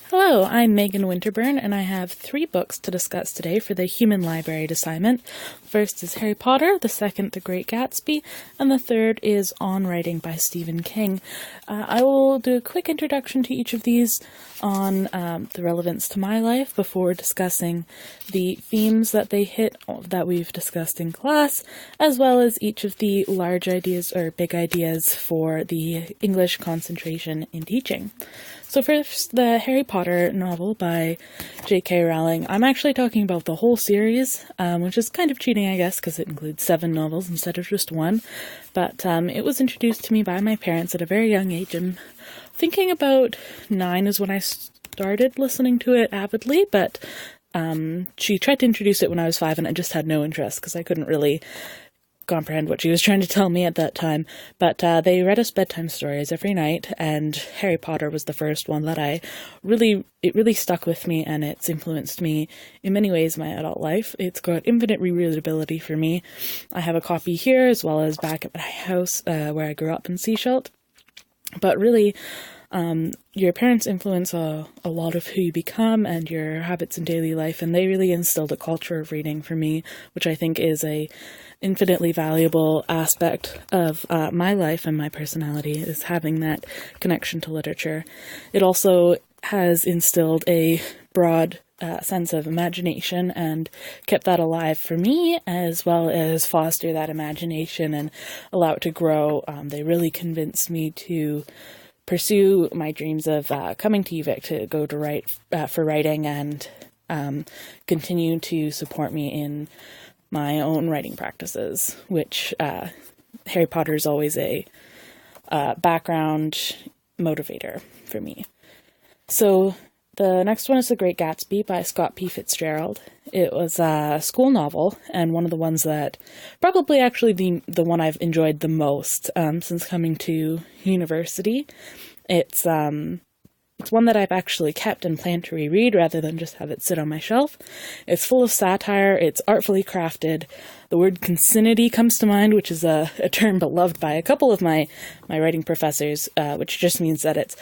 Hello, I'm Megan Winterburn, and I have 3 books to discuss today for the Human Library assignment. First is Harry Potter, the second The Great Gatsby, and the third is On Writing by Stephen King. I will do a quick introduction to each of these on the relevance to my life before discussing the themes that they hit that we've discussed in class, as well as each of the large ideas or big ideas for the English concentration in teaching. So first, the Harry Potter novel by J.K. Rowling. I'm actually talking about the whole series, which is kind of cheating, I guess, because it includes 7 novels instead of just 1. But it was introduced to me by my parents at a very young age. I'm thinking about 9 is when I started listening to it avidly, but she tried to introduce it when I was 5, and I just had no interest because I couldn't really comprehend what she was trying to tell me at that time, but they read us bedtime stories every night, and Harry Potter was the first one that it really stuck with me, and it's influenced me in many ways in my adult life. It's got infinite rereadability for me. I have a copy here, as well as back at my house where I grew up in Seashelt, but really, your parents influence a lot of who you become and your habits in daily life, and they really instilled a culture of reading for me, which I think is a infinitely valuable aspect of my life and my personality, is having that connection to literature. It also has instilled a broad sense of imagination and kept that alive for me, as well as foster that imagination and allow it to grow. They really convinced me to pursue my dreams of coming to UVic to go to write for writing, and continue to support me in my own writing practices, which Harry Potter is always a background motivator for me. So the next one is The Great Gatsby by Scott P. Fitzgerald. It was a school novel, and one of the ones that probably actually the one I've enjoyed the most since coming to university. It's one that I've actually kept and plan to reread rather than just have it sit on my shelf. It's full of satire, it's artfully crafted. The word concinnity comes to mind, which is a term beloved by a couple of my writing professors, which just means that it's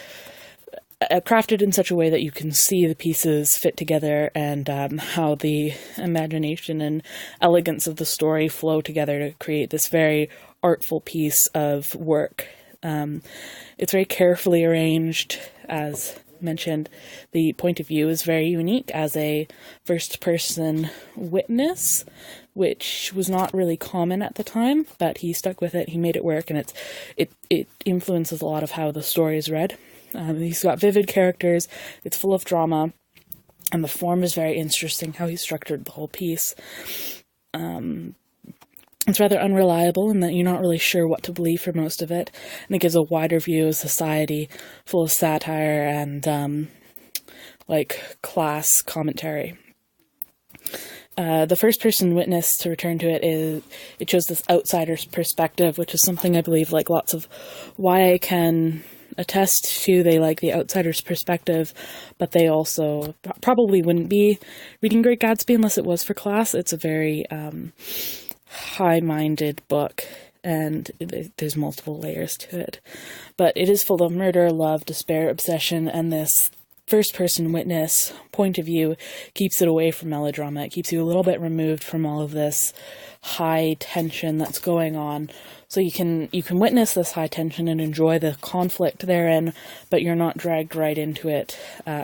crafted in such a way that you can see the pieces fit together, and how the imagination and elegance of the story flow together to create this very artful piece of work. It's very carefully arranged. As mentioned, the point of view is very unique as a first-person witness, which was not really common at the time, but he stuck with it, he made it work, and it influences a lot of how the story is read. He's got vivid characters, it's full of drama, and the form is very interesting, how he structured the whole piece. It's rather unreliable in that you're not really sure what to believe for most of it, and it gives a wider view of society, full of satire and class commentary. The first-person witness, to return to it shows this outsider's perspective, which is something I believe lots of YA can attest to. They like the outsider's perspective, but they also probably wouldn't be reading Great Gatsby unless it was for class. It's a very high-minded book, and there's multiple layers to it. But it is full of murder, love, despair, obsession, and this first-person witness point of view keeps it away from melodrama. It keeps you a little bit removed from all of this high tension that's going on. So you can witness this high tension and enjoy the conflict therein, but you're not dragged right into it,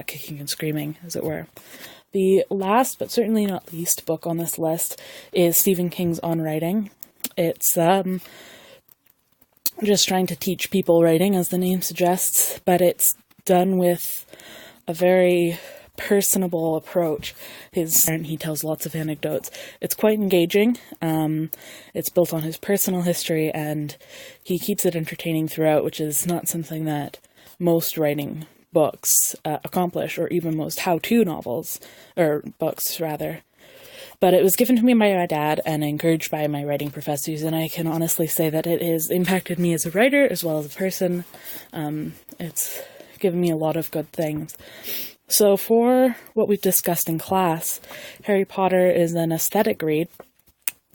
kicking and screaming, as it were. The last, but certainly not least, book on this list is Stephen King's On Writing. It's just trying to teach people writing, as the name suggests, but it's done with a very personable approach. He tells lots of anecdotes. It's quite engaging. It's built on his personal history, and he keeps it entertaining throughout, which is not something that most writing books accomplish, or even most how-to novels, or books rather. But it was given to me by my dad and encouraged by my writing professors, and I can honestly say that it has impacted me as a writer as well as a person. It's given me a lot of good things. So for what we've discussed in class, Harry Potter is an aesthetic read.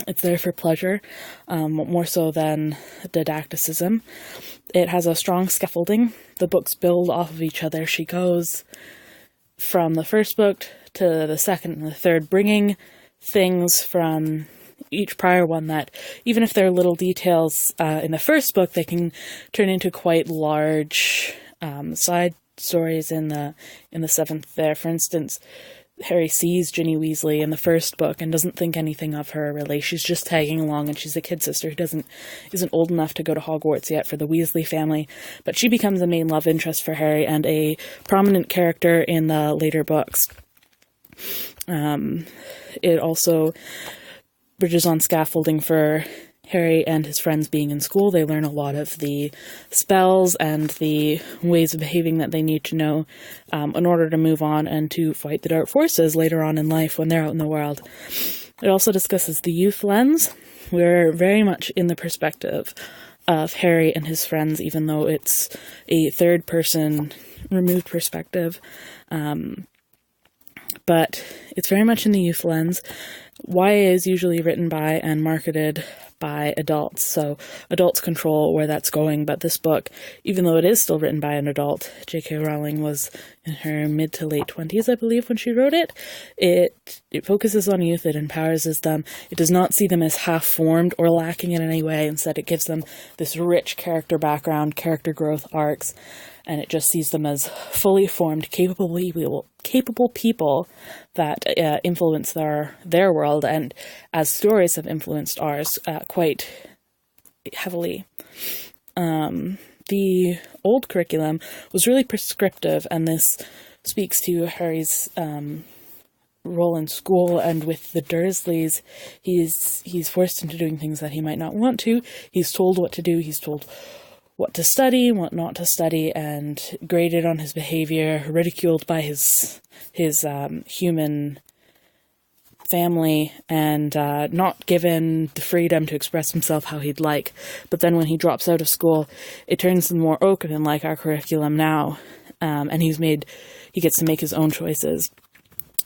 It's there for pleasure, more so than didacticism. It has a strong scaffolding. The books build off of each other. She goes from the first book to the second and the third, bringing things from each prior one that, even if they're little details in the first book, they can turn into quite large side stories in the seventh there. For instance, Harry sees Ginny Weasley in the first book and doesn't think anything of her, really. She's just tagging along, and she's a kid sister who isn't old enough to go to Hogwarts yet for the Weasley family, but she becomes the main love interest for Harry and a prominent character in the later books. It also bridges on scaffolding for Harry and his friends being in school. They learn a lot of the spells and the ways of behaving that they need to know in order to move on and to fight the dark forces later on in life when they're out in the world. It also discusses the youth lens. We're very much in the perspective of Harry and his friends, even though it's a third-person removed perspective. But it's very much in the youth lens. YA is usually written by and marketed by adults, so adults control where that's going, but this book, even though it is still written by an adult, J.K. Rowling was in her mid to late 20s, I believe, when she wrote it. It focuses on youth, it empowers them, it does not see them as half-formed or lacking in any way. Instead, it gives them this rich character background, character growth arcs, and it just sees them as fully formed, capable people that influence their world, and as stories have influenced ours quite heavily. The old curriculum was really prescriptive, and this speaks to Harry's role in school, and with the Dursleys, he's forced into doing things that he might not want to. He's told what to do, he's told what to study, what not to study, and graded on his behavior, ridiculed by his human family, and not given the freedom to express himself how he'd like. But then when he drops out of school, it turns them more open, like our curriculum now, and he gets to make his own choices.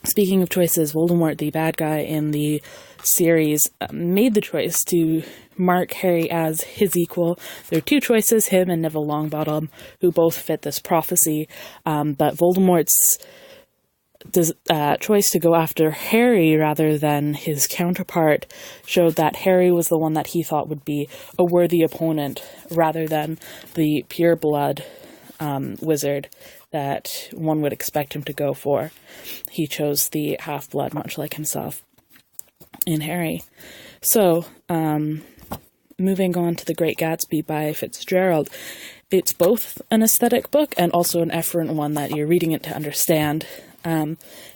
Speaking of choices, Voldemort, the bad guy in the series, made the choice to mark Harry as his equal. There are two choices, him and Neville Longbottom, who both fit this prophecy, but Voldemort's choice to go after Harry rather than his counterpart showed that Harry was the one that he thought would be a worthy opponent, rather than the pure-blood wizard that one would expect him to go for. He chose the half-blood, much like himself in Harry. So, moving on to The Great Gatsby by Fitzgerald. It's both an aesthetic book and also an efferent one that you're reading it to understand.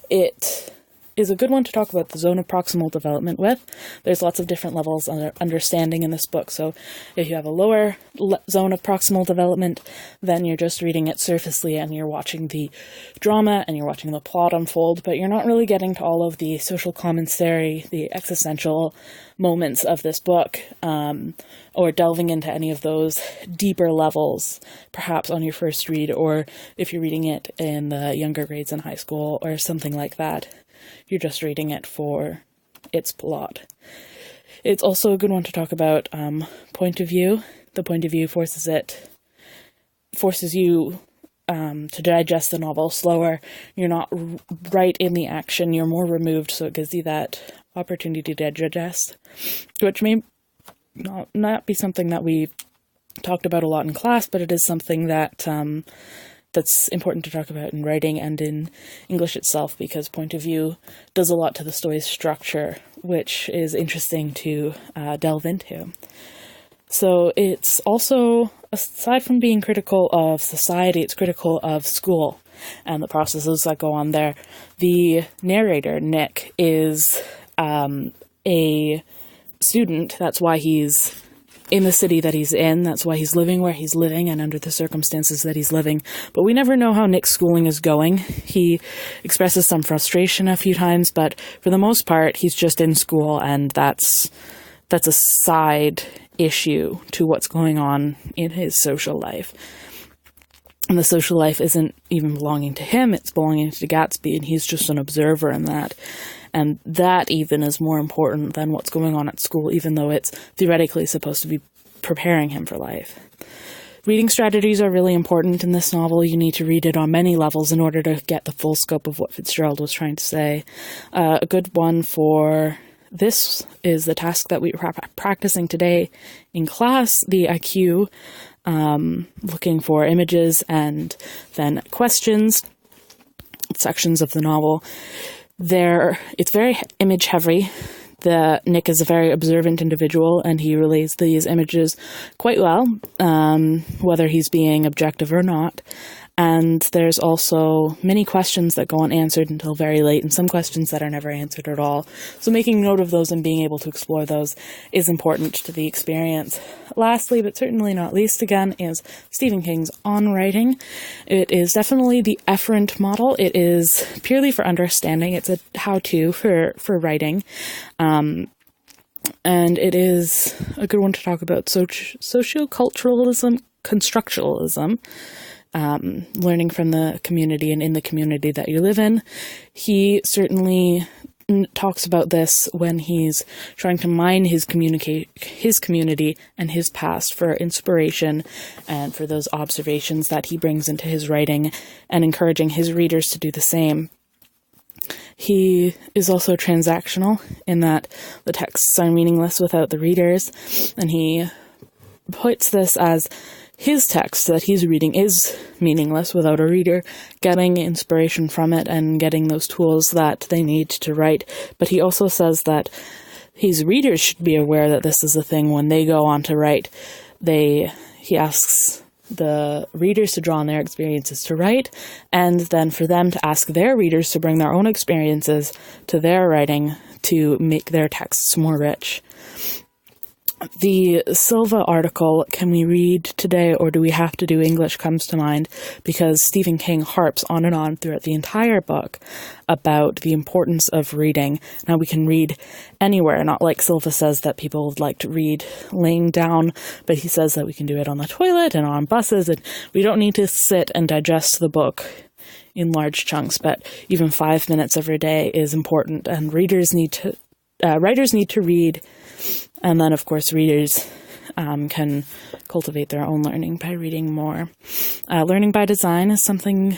It is a good one to talk about the zone of proximal development with. There's lots of different levels of understanding in this book, so if you have a lower zone of proximal development, then you're just reading it surfacely and you're watching the drama and you're watching the plot unfold, but you're not really getting to all of the social commentary, the existential moments of this book, or delving into any of those deeper levels, perhaps on your first read, or if you're reading it in the younger grades in high school or something like that. You're just reading it for its plot. It's also a good one to talk about point of view. The point of view forces you to digest the novel slower. You're not right in the action, you're more removed, so it gives you that opportunity to digest, which may not be something that we talked about a lot in class, but it is something that that's important to talk about in writing and in English itself, because point of view does a lot to the story's structure, which is interesting to delve into. So it's also, aside from being critical of society, it's critical of school and the processes that go on there. The narrator, Nick, is a student. That's why he's in the city that he's in. That's why he's living where he's living and under the circumstances that he's living. But we never know how Nick's schooling is going. He expresses some frustration a few times, but for the most part, he's just in school, and that's a side issue to what's going on in his social life. And the social life isn't even belonging to him, it's belonging to Gatsby, and he's just an observer in that. And that even is more important than what's going on at school, even though it's theoretically supposed to be preparing him for life. Reading strategies are really important in this novel. You need to read it on many levels in order to get the full scope of what Fitzgerald was trying to say. A good one for this is the task that we were practicing today in class, the IQ, looking for images and then questions, sections of the novel. It's very image heavy. Nick is a very observant individual, and he relays these images quite well, whether he's being objective or not. And there's also many questions that go unanswered until very late, and some questions that are never answered at all. So making note of those and being able to explore those is important to the experience. Lastly, but certainly not least again, is Stephen King's On Writing. It is definitely the efferent model. It is purely for understanding. It's a how-to for writing. And it is a good one to talk about socioculturalism, constructionalism. Learning from the community and in the community that you live in. He certainly talks about this when he's trying to mine his community and his past for inspiration and for those observations that he brings into his writing, and encouraging his readers to do the same. He is also transactional in that the texts are meaningless without the readers, and he puts this as his text that he's reading is meaningless without a reader getting inspiration from it and getting those tools that they need to write. But he also says that his readers should be aware that this is a thing when they go on to write. He asks the readers to draw on their experiences to write, and then for them to ask their readers to bring their own experiences to their writing to make their texts more rich. The Silva article, "Can we read today or do we have to do English?" comes to mind because Stephen King harps on and on throughout the entire book about the importance of reading. Now, we can read anywhere, not like Silva says that people would like to read laying down, but he says that we can do it on the toilet and on buses, and we don't need to sit and digest the book in large chunks, but even 5 minutes every day is important, and writers need to read. And then, of course, readers can cultivate their own learning by reading more. Learning by design is something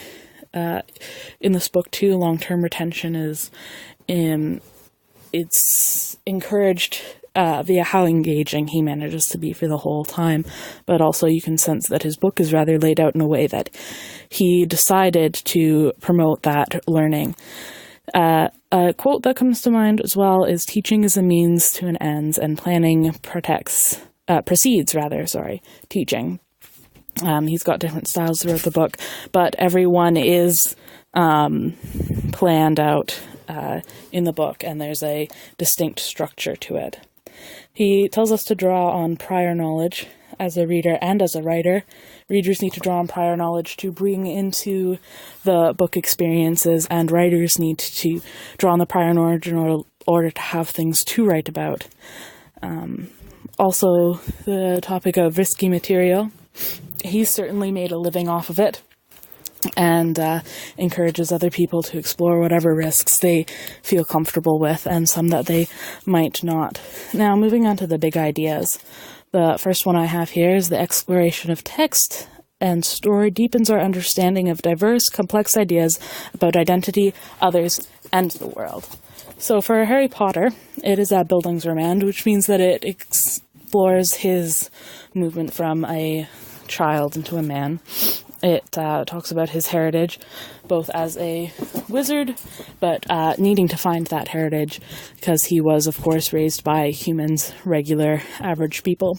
in this book, too. Long-term retention is it's encouraged via how engaging he manages to be for the whole time. But also you can sense that his book is rather laid out in a way that he decided to promote that learning. A quote that comes to mind as well is, "Teaching is a means to an end, and planning precedes teaching." He's got different styles throughout the book, but everyone is planned out in the book, and there's a distinct structure to it. He tells us to draw on prior knowledge as a reader and as a writer. Readers need to draw on prior knowledge to bring into the book experiences, and writers need to draw on the prior knowledge in order to have things to write about. Also, the topic of risky material. He's certainly made a living off of it, and encourages other people to explore whatever risks they feel comfortable with, and some that they might not. Now, moving on to the big ideas. The first one I have here is the exploration of text and story deepens our understanding of diverse, complex ideas about identity, others, and the world. So for Harry Potter, it is a Bildungsroman, which means that it explores his movement from a child into a man. It talks about his heritage, both as a wizard, but needing to find that heritage because he was, of course, raised by humans, regular, average people.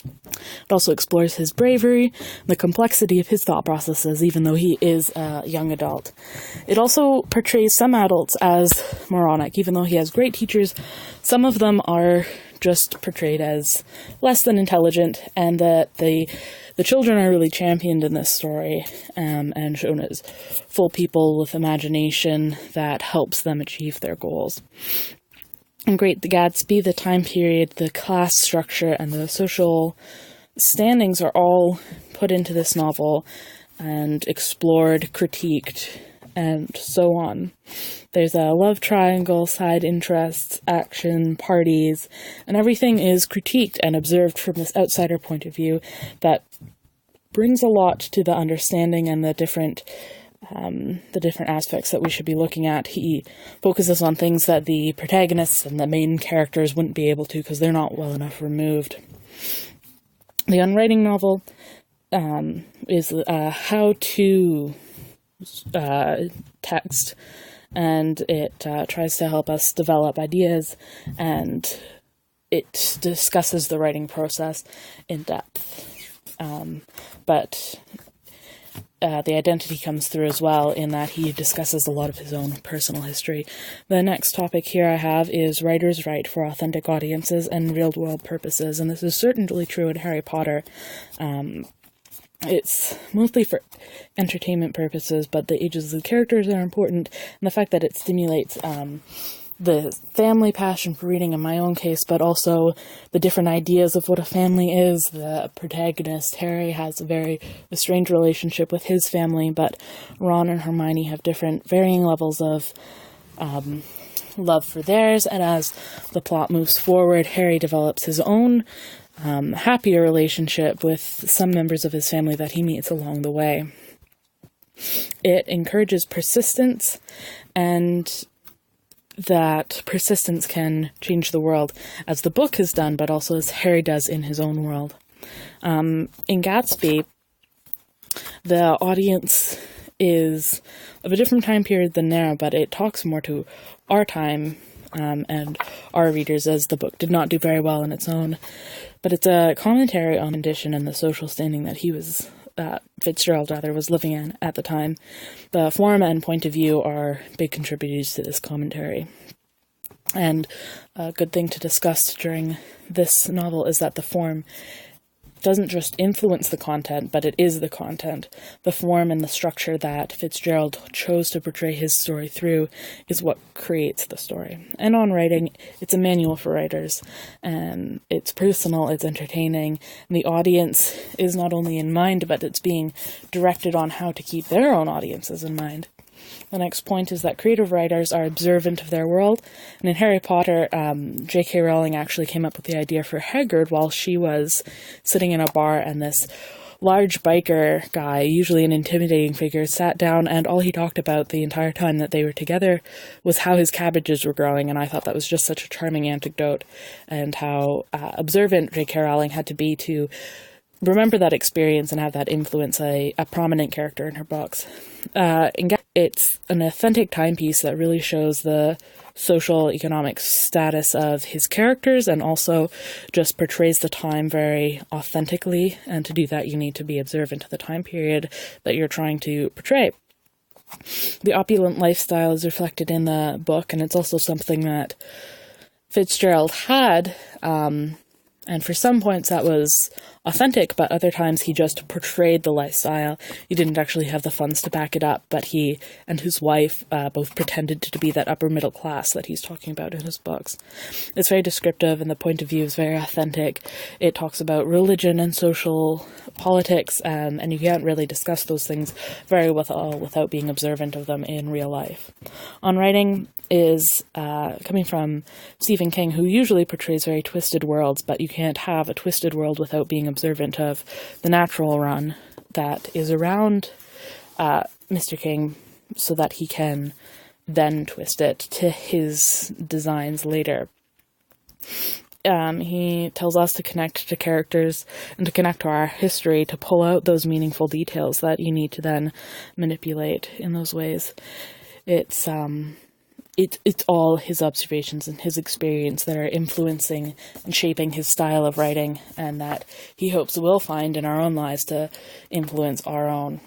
It also explores his bravery, the complexity of his thought processes, even though he is a young adult. It also portrays some adults as moronic, even though he has great teachers. Some of them are just portrayed as less than intelligent, and that the children are really championed in this story and shown as full people with imagination that helps them achieve their goals. In Great Gatsby, the time period, the class structure, and the social standings are all put into this novel and explored, critiqued, and so on. There's a love triangle, side interests, action, parties, and everything is critiqued and observed from this outsider point of view that brings a lot to the understanding and the different aspects that we should be looking at. He focuses on things that the protagonists and the main characters wouldn't be able to because they're not well enough removed. The Unwriting novel is a how-to text, and it tries to help us develop ideas, and it discusses the writing process in depth. But the identity comes through as well in that he discusses a lot of his own personal history. The next topic here I have is writers write for authentic audiences and real-world purposes, and this is certainly true in Harry Potter. It's mostly for entertainment purposes, but the ages of the characters are important, and the fact that it stimulates the family passion for reading in my own case, but also the different ideas of what a family is. The protagonist, Harry, has a very strange relationship with his family, but Ron and Hermione have different varying levels of love for theirs, and as the plot moves forward, Harry develops his own happier relationship with some members of his family that he meets along the way. It encourages persistence, and that persistence can change the world, as the book has done, but also as Harry does in his own world. In Gatsby, the audience is of a different time period than now, but it talks more to our time and our readers, as the book did not do very well on its own. But it's a commentary on condition and the social standing that Fitzgerald was living in at the time. The form and point of view are big contributors to this commentary. And a good thing to discuss during this novel is that the form doesn't just influence the content, but it is the content. The form and the structure that Fitzgerald chose to portray his story through is what creates the story. And on writing, it's a manual for writers, and it's personal, it's entertaining, and the audience is not only in mind, but it's being directed on how to keep their own audiences in mind. The next point is that creative writers are observant of their world, and in Harry Potter, J.K. Rowling actually came up with the idea for Hagrid while she was sitting in a bar, and this large biker guy, usually an intimidating figure, sat down, and all he talked about the entire time that they were together was how his cabbages were growing, and I thought that was just such a charming anecdote, and how observant J.K. Rowling had to be to remember that experience and have that influence a prominent character in her books. It's an authentic timepiece that really shows the social, economic status of his characters, and also just portrays the time very authentically, and to do that you need to be observant of the time period that you're trying to portray. The opulent lifestyle is reflected in the book, and it's also something that Fitzgerald had, and for some points that was authentic, but other times he just portrayed the lifestyle. He didn't actually have the funds to back it up, but he and his wife both pretended to be that upper middle class that he's talking about in his books. It's very descriptive, and the point of view is very authentic. It talks about religion and social politics, and you can't really discuss those things very well without being observant of them in real life. On writing is coming from Stephen King, who usually portrays very twisted worlds, but you can't have a twisted world without being observant of the natural run that is around Mr. King, so that he can then twist it to his designs later. He tells us to connect to characters and to connect to our history, to pull out those meaningful details that you need to then manipulate in those ways. It's all his observations and his experience that are influencing and shaping his style of writing, and that he hopes we'll find in our own lives to influence our own.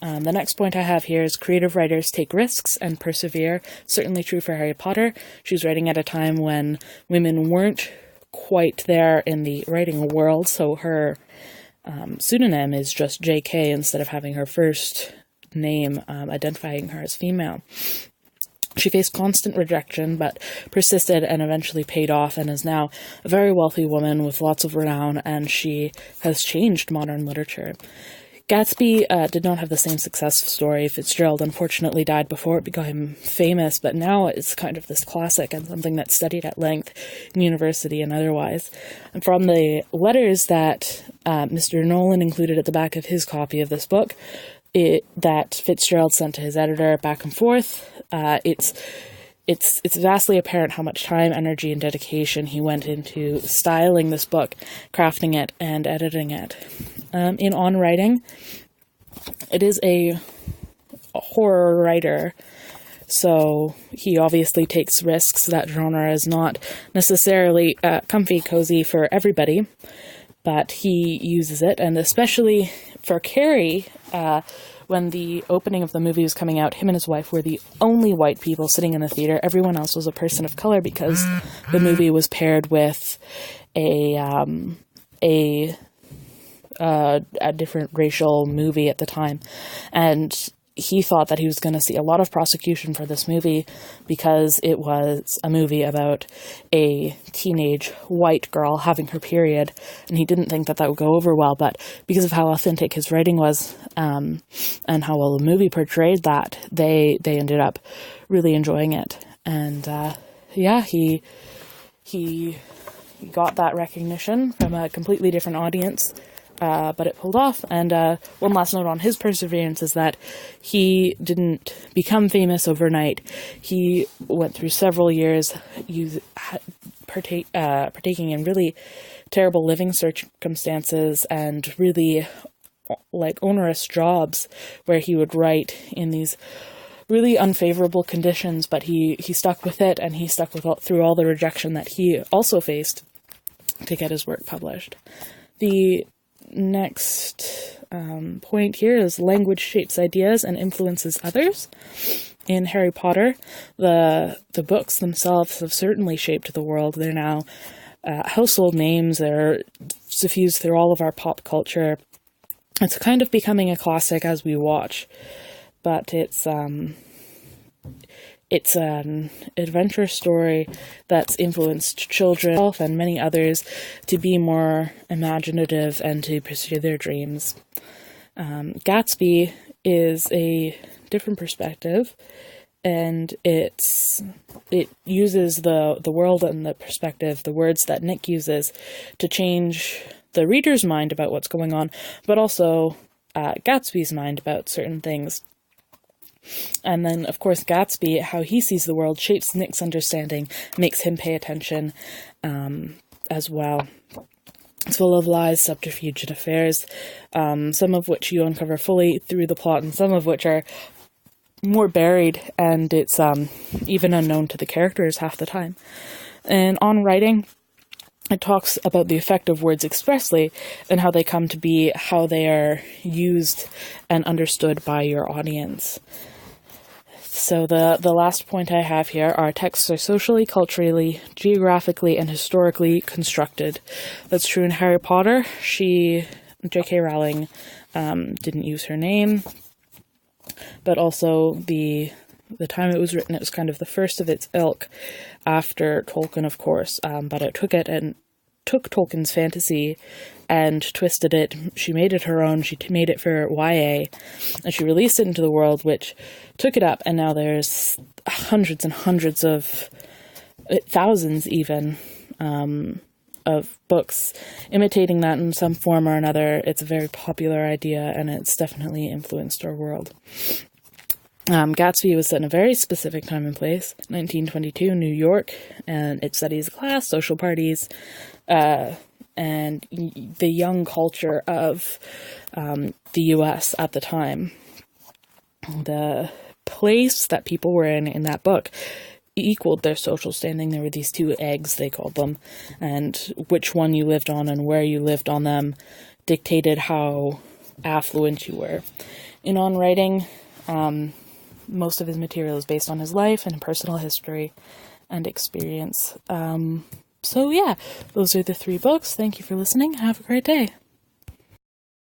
The next point I have here is creative writers take risks and persevere. Certainly true for Harry Potter. She was writing at a time when women weren't quite there in the writing world, so her pseudonym is just J.K. instead of having her first name identifying her as female. She faced constant rejection, but persisted and eventually paid off, and is now a very wealthy woman with lots of renown, and she has changed modern literature. Gatsby did not have the same success story. Fitzgerald unfortunately died before it became famous, but now it's kind of this classic and something that's studied at length in university and otherwise. And from the letters that Mr. Nolan included at the back of his copy of this book, that Fitzgerald sent to his editor back and forth, it's vastly apparent how much time, energy, and dedication he went into styling this book, crafting it, and editing it. In On Writing, it is a horror writer, so he obviously takes risks. That genre is not necessarily comfy, cozy for everybody, but he uses it, and especially for Carrie, when the opening of the movie was coming out, him and his wife were the only white people sitting in the theater. Everyone else was a person of color because the movie was paired with a different racial movie at the time. And he thought that he was going to see a lot of prosecution for this movie because it was a movie about a teenage white girl having her period, and he didn't think that that would go over well, but because of how authentic his writing was, and how well the movie portrayed that, they ended up really enjoying it. And he got that recognition from a completely different audience, but it pulled off. And one last note on his perseverance is that he didn't become famous overnight. He went through several years partaking in really terrible living circumstances and really onerous jobs where he would write in these really unfavorable conditions, but he stuck with it, and he stuck through all the rejection that he also faced to get his work published. The next point here is language shapes ideas and influences others. In Harry Potter, the books themselves have certainly shaped the world. They're now household names. They're suffused through all of our pop culture. It's kind of becoming a classic as we watch, but it's an adventure story that's influenced children and many others to be more imaginative and to pursue their dreams. Gatsby is a different perspective, and it uses the world and the perspective, the words that Nick uses, to change the reader's mind about what's going on, but also Gatsby's mind about certain things. And then, of course, Gatsby, how he sees the world, shapes Nick's understanding, makes him pay attention as well. It's full of lies, subterfuge, and affairs, some of which you uncover fully through the plot, and some of which are more buried, and it's even unknown to the characters half the time. And On Writing, it talks about the effect of words expressly and how they come to be, how they are used and understood by your audience. So the last point I have here are texts are socially, culturally, geographically, and historically constructed. That's true in Harry Potter. J.K. Rowling didn't use her name, but also the time it was written, it was kind of the first of its ilk after Tolkien, of course, but it took Tolkien's fantasy and twisted it. She made it her own. She made it for YA, and she released it into the world, which took it up, and now there's hundreds and hundreds of, thousands even, of books imitating that in some form or another. It's a very popular idea, and it's definitely influenced our world. Gatsby was set in a very specific time and place, 1922, New York, and it studies class, social parties, and the young culture of the U.S. at the time. The place that people were in that book equaled their social standing. There were these two eggs, they called them, and which one you lived on and where you lived on them dictated how affluent you were. In On Writing, most of his material is based on his life and personal history and experience. So yeah, those are the 3 books. Thank you for listening. Have a great day.